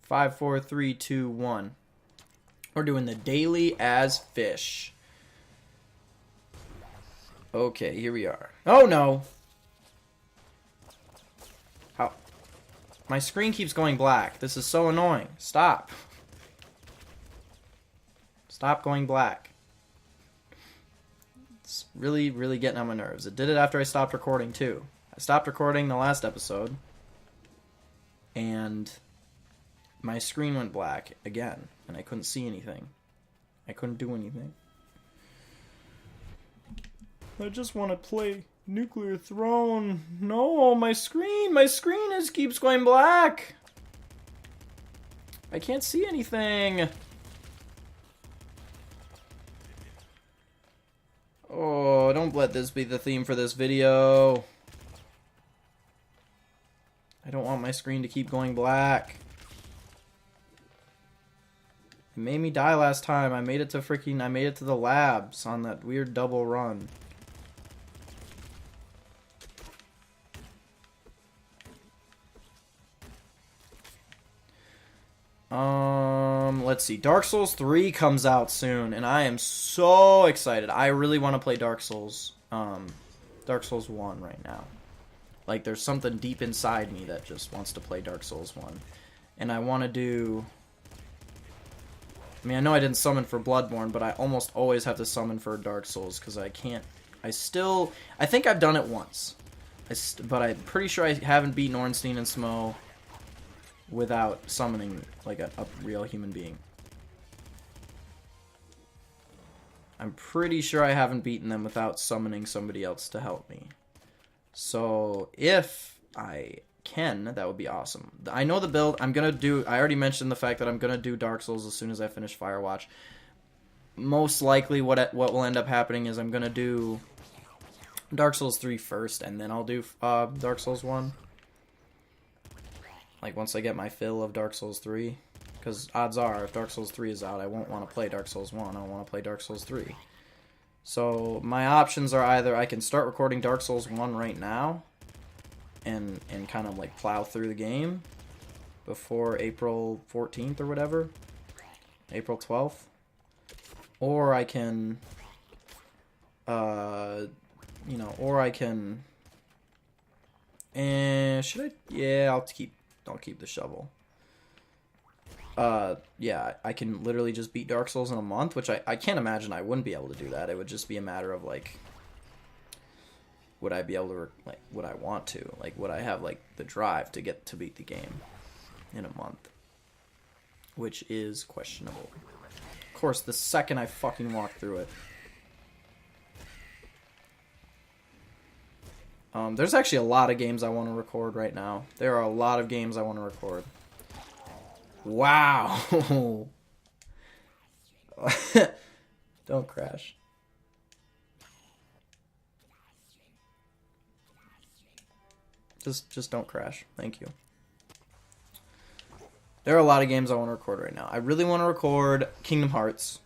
5, 4, 3, 2, 1. We're doing the daily as fish. Okay, here we are. Oh no! How? My screen keeps going black. This is so annoying. Stop. Stop going black. It's really, really getting on my nerves. It did it after I stopped recording too. I stopped recording the last episode. And my screen went black again. And I couldn't see anything. I couldn't do anything. I just want to play Nuclear Throne. No, my screen keeps going black. I can't see anything. Oh, don't let this be the theme for this video. I don't want my screen to keep going black. It made me die last time. I made it to the labs on that weird double run. Let's see. Dark Souls 3 comes out soon, and I am so excited. I really want to play Dark Souls 1 right now. Like, there's something deep inside me that just wants to play Dark Souls 1. And I want to do... I mean, I know I didn't summon for Bloodborne, but I almost always have to summon for Dark Souls, because I can't... I think I've done it once. But I'm pretty sure I haven't beaten Ornstein and Smo without summoning, like, a real human being. I'm pretty sure I haven't beaten them without summoning somebody else to help me. So, if I can, that would be awesome. I know the build. I already mentioned the fact that I'm going to do Dark Souls as soon as I finish Firewatch. Most likely what will end up happening is I'm going to do Dark Souls 3 first, and then I'll do Dark Souls 1. Like, once I get my fill of Dark Souls 3. Because odds are, if Dark Souls 3 is out, I won't want to play Dark Souls 1. I want to play Dark Souls 3. So, my options are either I can start recording Dark Souls 1 right now, and kind of, like, plow through the game before April 14th or whatever. April 12th. Or I can, or I can, should I? Yeah, I'll keep the shovel. Yeah, I can literally just beat Dark Souls in a month, which I can't imagine I wouldn't be able to do that. It would just be a matter of, like, would I be able to, like, would I want to? Like, would I have, like, the drive to get to beat the game in a month? Which is questionable. Of course, the second I fucking walk through it. There's actually a lot of games I want to record right now. There are a lot of games I want to record. Wow! Don't crash. Just don't crash. Thank you. There are a lot of games I want to record right now. I really want to record Kingdom Hearts.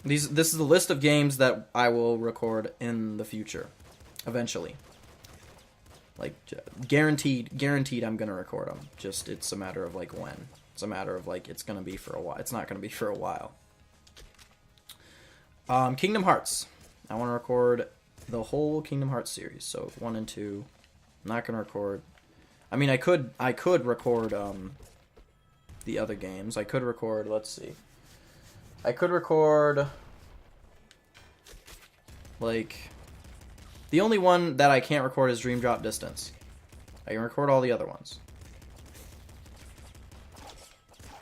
This is the list of games that I will record in the future. Eventually. Like, guaranteed I'm going to record them. Just, it's a matter of, like, when. It's a matter of, like, it's going to be for a while. It's not going to be for a while. Kingdom Hearts. I want to record the whole Kingdom Hearts series. So, 1 and 2. I'm not going to record... I mean, I could record, the other games. I could record, let's see. I could record, like... The only one that I can't record is Dream Drop Distance. I can record all the other ones.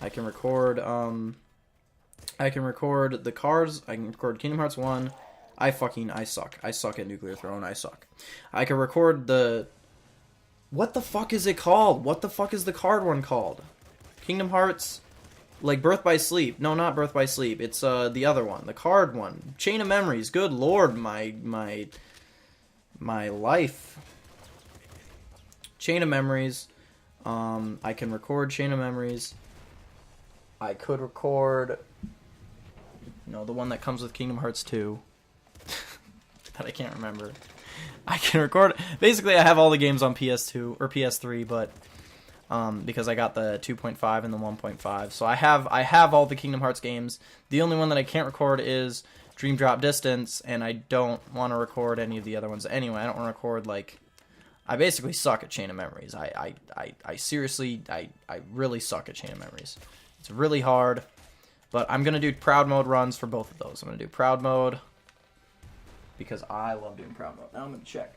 I can record the Cars. I can record Kingdom Hearts 1. I suck. I suck at Nuclear Throne. I suck. I can record the... What the fuck is it called? What the fuck is the card one called? Kingdom Hearts... Like, Birth by Sleep. No, not Birth by Sleep. It's, the other one. The card one. Chain of Memories. Good lord, my life. Chain of Memories. I can record Chain of Memories. I could record... the one that comes with Kingdom Hearts 2. That I can't remember. I can record... Basically, I have all the games on PS2 or PS3, but because I got the 2.5 and the 1.5. So I have all the Kingdom Hearts games. The only one that I can't record is Dream Drop Distance, and I don't want to record any of the other ones anyway. I don't want to record, like, I basically suck at Chain of Memories. I seriously, I really suck at Chain of Memories. It's really hard, but I'm going to do Proud Mode runs for both of those. I'm going to do Proud Mode because I love doing Proud Mode. Now I'm going to check.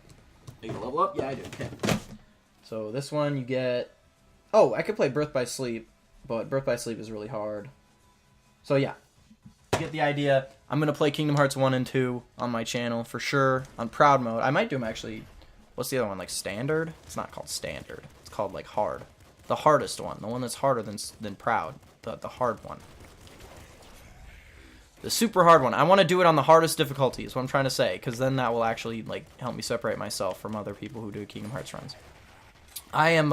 Do you level up? Yeah, I do. Okay. So this one you get... Oh, I could play Birth by Sleep, but Birth by Sleep is really hard. So yeah, you get the idea. I'm going to play Kingdom Hearts 1 and 2 on my channel for sure on Proud Mode. I might do them actually... What's the other one? Like Standard? It's not called Standard. It's called like Hard. The hardest one. The one that's harder than Proud. The hard one. The super hard one. I want to do it on the hardest difficulty is what I'm trying to say. Because then that will actually like help me separate myself from other people who do Kingdom Hearts runs. I am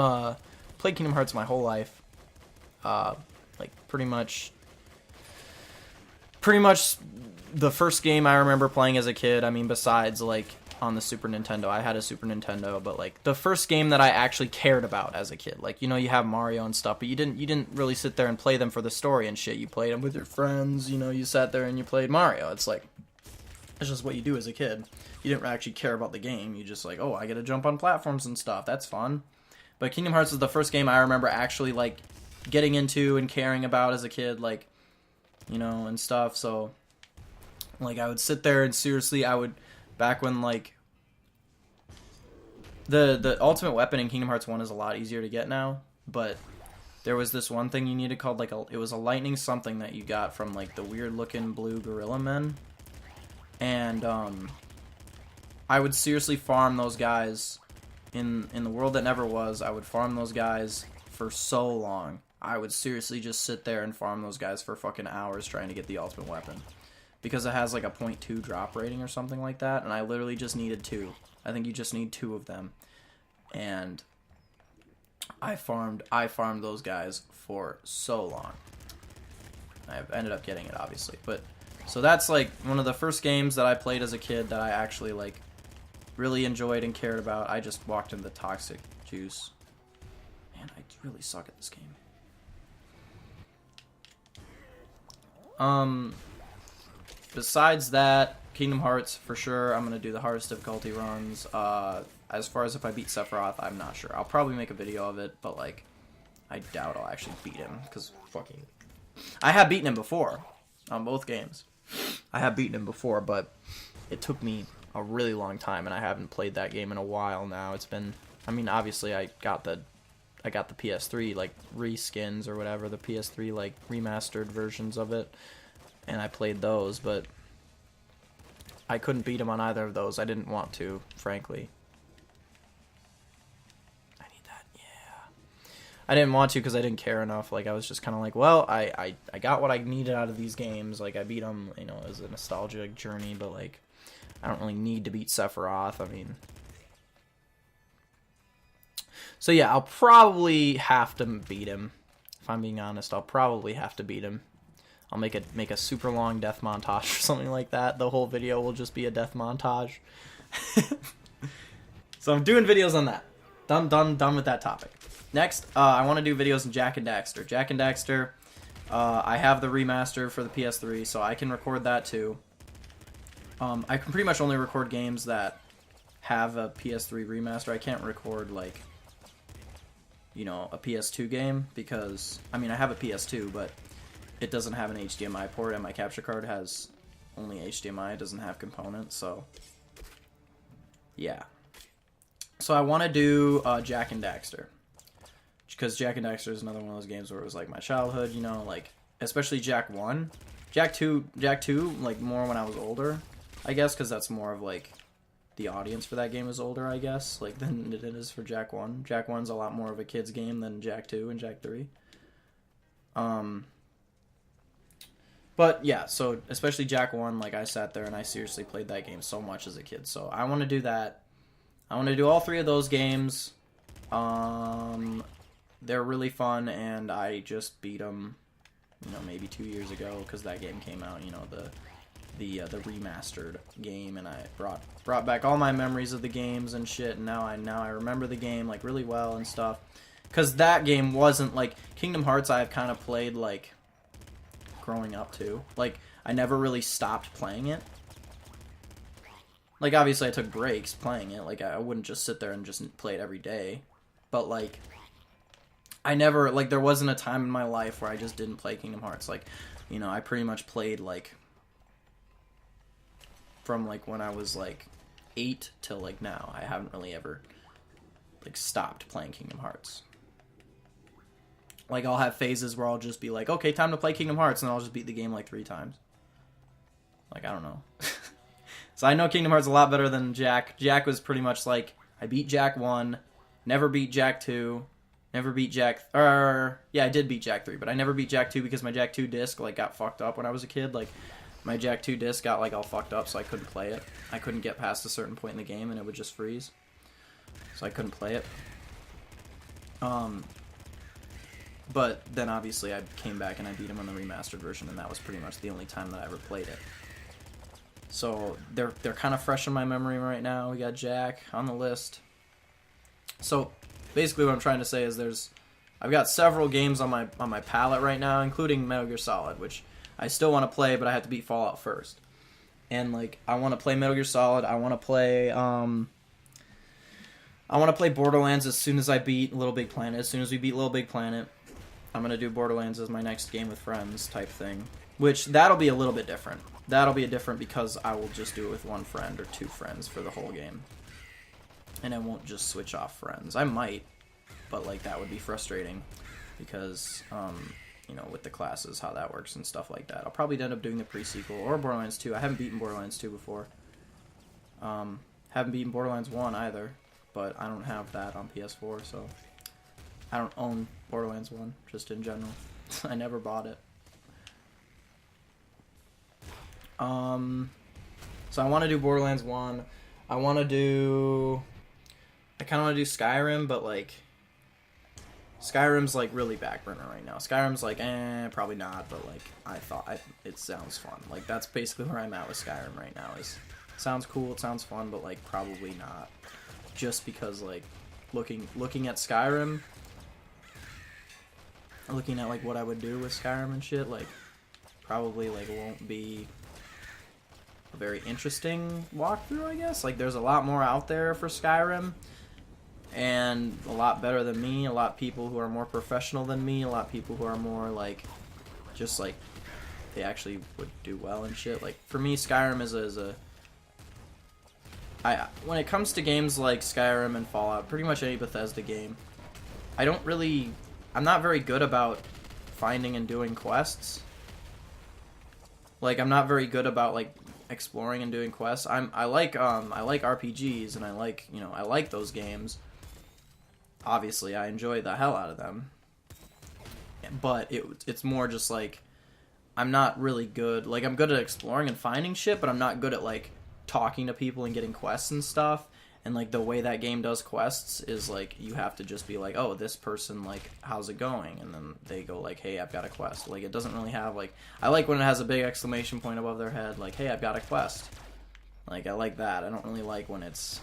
played Kingdom Hearts my whole life. Like pretty much the first game I remember playing as a kid. I mean, besides like on the Super Nintendo. I had a Super Nintendo, but like the first game that I actually cared about as a kid. Like, you know, you have Mario and stuff, but you didn't really sit there and play them for the story and shit. You played them with your friends, you know, you sat there and you played Mario. It's like, it's just what you do as a kid. You didn't actually care about the game. You just like, oh, I get to jump on platforms and stuff. That's fun. But Kingdom Hearts is the first game I remember actually like getting into and caring about as a kid, like, you know, and stuff. So like I would sit there and seriously I would, back when like the ultimate weapon in Kingdom Hearts 1 is a lot easier to get now, but there was this one thing you needed called like it was a lightning something that you got from like the weird looking blue gorilla men, and I would seriously farm those guys in the world that never was. I would farm those guys for so long. I would seriously just sit there and farm those guys for fucking hours trying to get the ultimate weapon. Because it has like a 0.2 drop rating or something like that, and I literally just needed 2. I think you just need 2 of them. And I farmed those guys for so long. I ended up getting it, obviously. But so that's like one of the first games that I played as a kid that I actually like really enjoyed and cared about. I just walked into the Toxic Juice. Man, I really suck at this game. Besides that, Kingdom Hearts, for sure, I'm going to do the hardest difficulty runs. As far as if I beat Sephiroth, I'm not sure. I'll probably make a video of it, but, like, I doubt I'll actually beat him, because fucking... I have beaten him before, on both games. I have beaten him before, but it took me a really long time, and I haven't played that game in a while now. It's been... I mean, obviously, I got the PS3, like, reskins or whatever, the PS3, like, remastered versions of it. And I played those, but I couldn't beat him on either of those. I didn't want to, frankly. I need that, yeah. I didn't want to because I didn't care enough. Like, I was just kind of like, well, I got what I needed out of these games. Like, I beat them, you know, as a nostalgic journey, but, like, I don't really need to beat Sephiroth. I mean... So, yeah, I'll probably have to beat him. If I'm being honest, I'll probably have to beat him. I'll make a super long death montage or something like that. The whole video will just be a death montage. So I'm doing videos on that. Done with that topic. Next, I want to do videos on Jak and Daxter. Jak and Daxter, I have the remaster for the PS3, so I can record that too. I can pretty much only record games that have a PS3 remaster. I can't record, like, you know, a PS2 game, because, I mean, I have a PS2, but it doesn't have an HDMI port, and my capture card has only HDMI. It doesn't have components, so yeah. So I want to do Jak and Daxter, because Jak and Daxter is another one of those games where it was like my childhood, you know, like especially Jak 1. Jak 2, like more when I was older, I guess, because that's more of like the audience for that game is older, I guess, like than it is for Jak 1. Jak 1's a lot more of a kid's game than Jak 2 and Jak 3. But yeah, so especially Jak 1, like I sat there and I seriously played that game so much as a kid. So I want to do that. I want to do all 3 of those games. They're really fun, and I just beat them, you know, maybe 2 years ago, because that game came out, you know, the remastered game, and I brought back all my memories of the games and shit, and now I remember the game like really well and stuff. Because that game wasn't, like, Kingdom Hearts I've kind of played, like, growing up, too. Like, I never really stopped playing it. Like, obviously I took breaks playing it. Like, I wouldn't just sit there and just play it every day. But, like, I never, like, there wasn't a time in my life where I just didn't play Kingdom Hearts. Like, you know, I pretty much played, like, from, like, when I was, like, 8 till, like, now. I haven't really ever, like, stopped playing Kingdom Hearts. Like, I'll have phases where I'll just be like, okay, time to play Kingdom Hearts, and I'll just beat the game, like, 3 times. Like, I don't know. So I know Kingdom Hearts a lot better than Jak. Jak was pretty much like, I beat Jak 1, never beat Jak 2, never beat Jak... yeah, I did beat Jak 3, but I never beat Jak 2 because my Jak 2 disc, like, got fucked up when I was a kid. Like, my Jak 2 disc got, like, all fucked up, so I couldn't play it. I couldn't get past a certain point in the game, and it would just freeze. So I couldn't play it. But then, obviously, I came back and I beat him on the remastered version, and that was pretty much the only time that I ever played it. So they're kind of fresh in my memory right now. We got Jak on the list. So basically what I'm trying to say is I've got several games on my palette right now, including Metal Gear Solid, which I still want to play, but I have to beat Fallout first. And like I want to play Metal Gear Solid. I want to play Borderlands as soon as I beat Little Big Planet. As soon as we beat Little Big Planet, I'm gonna do Borderlands as my next game with friends type thing. Which that'll be a little bit different. That'll be different because I will just do it with one friend or 2 friends for the whole game. And I won't just switch off friends. I might, but like that would be frustrating because, you know, with the classes, how that works and stuff like that. I'll probably end up doing the pre-sequel or Borderlands 2. I haven't beaten Borderlands 2 before. Haven't beaten Borderlands 1 either, but I don't have that on PS4, so I don't own Borderlands 1, just in general. I never bought it. So I want to do Borderlands 1. I kind of want to do Skyrim, but like Skyrim's like really back burner right now. Skyrim's like, probably not, but like it sounds fun. Like that's basically where I'm at with Skyrim right now. It sounds cool, it sounds fun, but like probably not. Just because like looking at Skyrim, looking at like what I would do with Skyrim and shit, like probably like won't be a very interesting walkthrough, I guess. Like there's a lot more out there for Skyrim and a lot better than me, a lot of people who are more professional than me, a lot of people who are more like just like they actually would do well and shit. Like for me, Skyrim is when it comes to games like Skyrim and Fallout, pretty much any Bethesda game, I'm not very good about finding and doing quests. Like I'm not very good about like exploring and doing quests. I like RPGs and I like those games. Obviously, I enjoy the hell out of them. But it's more just like I'm not really good. Like I'm good at exploring and finding shit, but I'm not good at like talking to people and getting quests and stuff. And like the way that game does quests is like you have to just be like, oh, this person, like, how's it going? And then they go like, hey, I've got a quest. Like it doesn't really have like, I like when it has a big exclamation point above their head, like, hey, I've got a quest. Like I like that. I don't really like when it's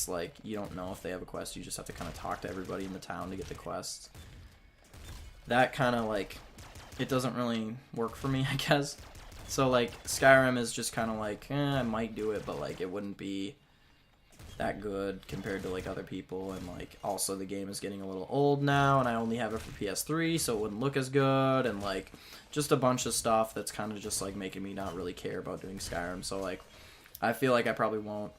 like you don't know if they have a quest. You just have to kind of talk to everybody in the town to get the quest. That kind of like, it doesn't really work for me, I guess. So, like, Skyrim is just kind of like, I might do it, but, like, it wouldn't be that good compared to, like, other people. And, like, also the game is getting a little old now, and I only have it for PS3, so it wouldn't look as good. And, like, just a bunch of stuff that's kind of just, like, making me not really care about doing Skyrim. So, like, I feel like I probably won't.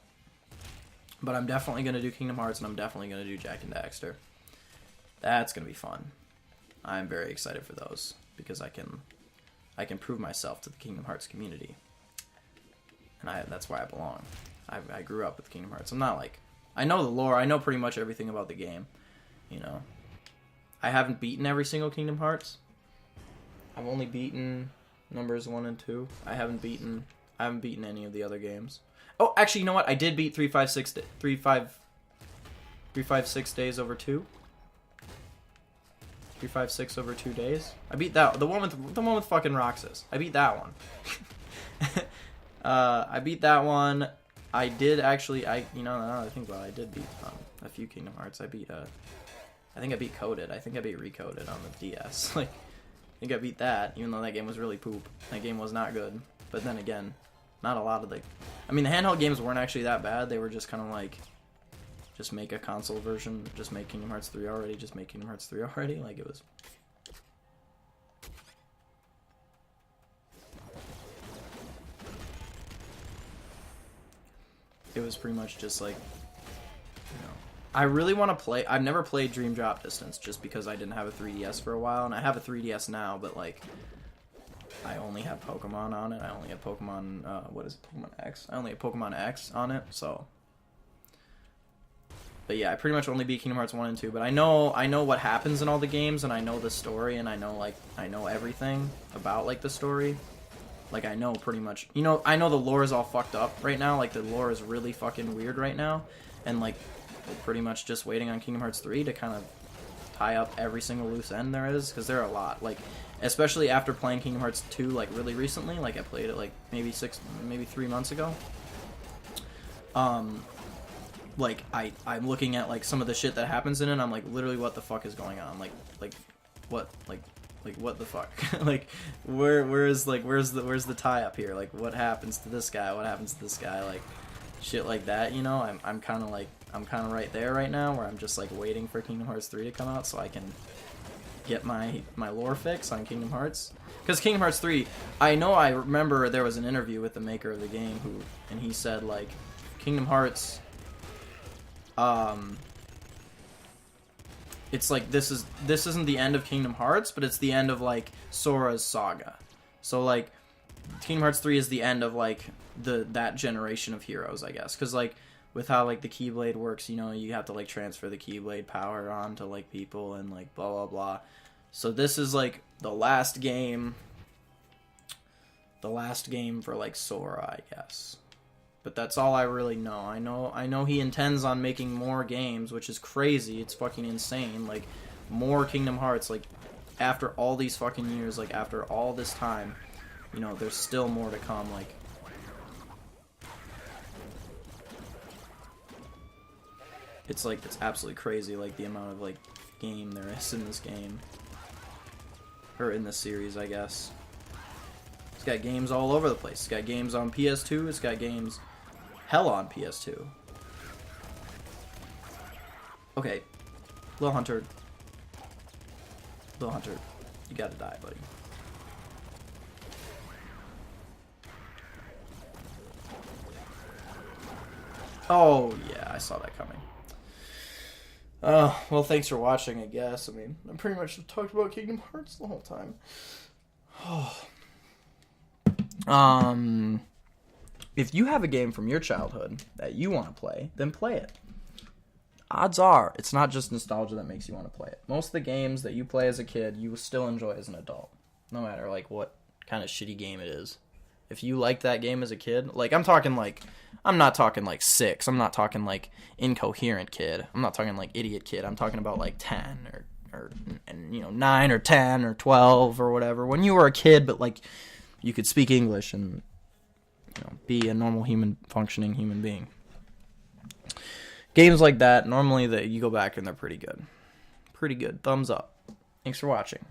But I'm definitely going to do Kingdom Hearts, and I'm definitely going to do Jak and Daxter. That's going to be fun. I'm very excited for those, because I can prove myself to the Kingdom Hearts community. And that's why I belong. I grew up with Kingdom Hearts. I'm not like... I know the lore. I know pretty much everything about the game. You know. I haven't beaten every single Kingdom Hearts. I've only beaten numbers 1 and 2. I haven't beaten any of the other games. Oh, actually, you know what? I did beat 356 days over 2. 356 over 2 days. I beat that. The one with fucking Roxas. I beat that one. I beat that one. I did actually. Now that I think about it, I did beat a few Kingdom Hearts. I think I beat Coded. I think I beat Recoded on the DS. Like, I think I beat that, even though that game was really poop. That game was not good. But then again, not a lot of the... I mean, the handheld games weren't actually that bad. They were just kind of like, just make a console version. Just make Kingdom Hearts 3 already. Just make Kingdom Hearts 3 already. Like, it was... It was pretty much just like, you know, I really want to play. I've never played Dream Drop Distance just because I didn't have a 3DS for a while, and I have a 3DS now, but like, I only have Pokemon on it. I only have Pokemon, what is it, Pokemon X? I only have Pokemon X on it, so. But yeah, I pretty much only beat Kingdom Hearts 1 and 2, but I know what happens in all the games, and I know the story, and I know everything about, like, the story. Like, I know pretty much, you know, I know the lore is all fucked up right now. Like, the lore is really fucking weird right now. And, like, we're pretty much just waiting on Kingdom Hearts 3 to kind of tie up every single loose end there is. Because there are a lot. Like, especially after playing Kingdom Hearts 2, like, really recently. Like, I played it, like, maybe 3 months ago. Like, I'm looking at, like, some of the shit that happens in it, and I'm like, literally, what the fuck is going on? Like, what the fuck? Like, where's the tie up here? Like, what happens to this guy? What happens to this guy? Like, shit like that, you know? I'm kind of right there right now, where I'm just, like, waiting for Kingdom Hearts 3 to come out so I can get my lore fix on Kingdom Hearts. Because Kingdom Hearts 3, I remember there was an interview with the maker of the game and he said, like, Kingdom Hearts, it's like, this isn't the end of Kingdom Hearts, but it's the end of, like, Sora's saga. So, like, Kingdom Hearts 3 is the end of, like, that generation of heroes, I guess. Because, like, with how, like, the Keyblade works, you know, you have to, like, transfer the Keyblade power onto, like, people and, like, blah, blah, blah. So this is, like, the last game for, like, Sora, I guess. But that's all I really know. I know he intends on making more games, which is crazy. It's fucking insane. Like, more Kingdom Hearts, like, after all these fucking years, like, after all this time, you know, there's still more to come, like. It's, like, it's absolutely crazy, like, the amount of, like, game there is in this game. Or in this series, I guess. It's got games all over the place. It's got games on PS2, it's got games... hell on PS2. Okay. Little Hunter, you gotta die, buddy. Oh, yeah, I saw that coming. Well, thanks for watching, I guess. I mean, I pretty much talked about Kingdom Hearts the whole time. If you have a game from your childhood that you want to play, then play it. Odds are, it's not just nostalgia that makes you want to play it. Most of the games that you play as a kid, you will still enjoy as an adult. No matter, like, what kind of shitty game it is. If you liked that game as a kid, like, I'm not talking, like, 6. I'm not talking, like, incoherent kid. I'm not talking, like, idiot kid. I'm talking about, like, 10 or 9 or 10 or 12 or whatever. When you were a kid, but, like, you could speak English and, you know, be a normal functioning human being. Games like that, normally you go back and they're pretty good. Pretty good. Thumbs up. Thanks for watching.